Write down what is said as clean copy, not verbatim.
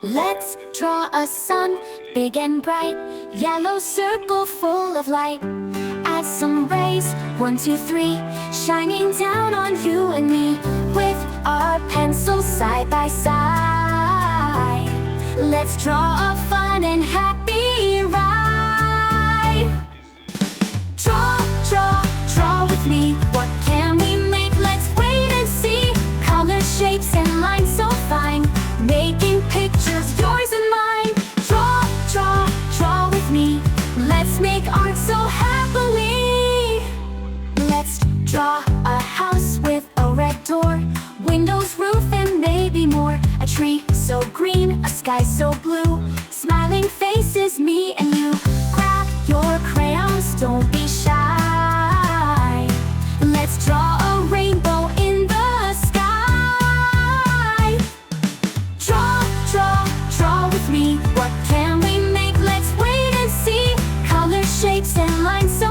Let's draw a sun, big and bright, yellow circle full of light. Add some rays, 1, 2, 3, shining down on you and me. With our pencils side by side, let's draw a fun and happy ride. Draw, draw, draw with me. What can we make? Let's wait and see. Colors, shapes, and lines so fine, making pictures, yours and mine. Draw, draw, draw with me. Let's make art so happily. Let's draw a house with a red door, windows, roof, and maybe more. A tree so green, a sky so blue, smiling faces, me and you. Grab your crayons, don't be shy. Let's draw a rainbow in the sky. Draw, draw, draw with me. What can we make? Let's wait and see. Colors, shapes, and lines so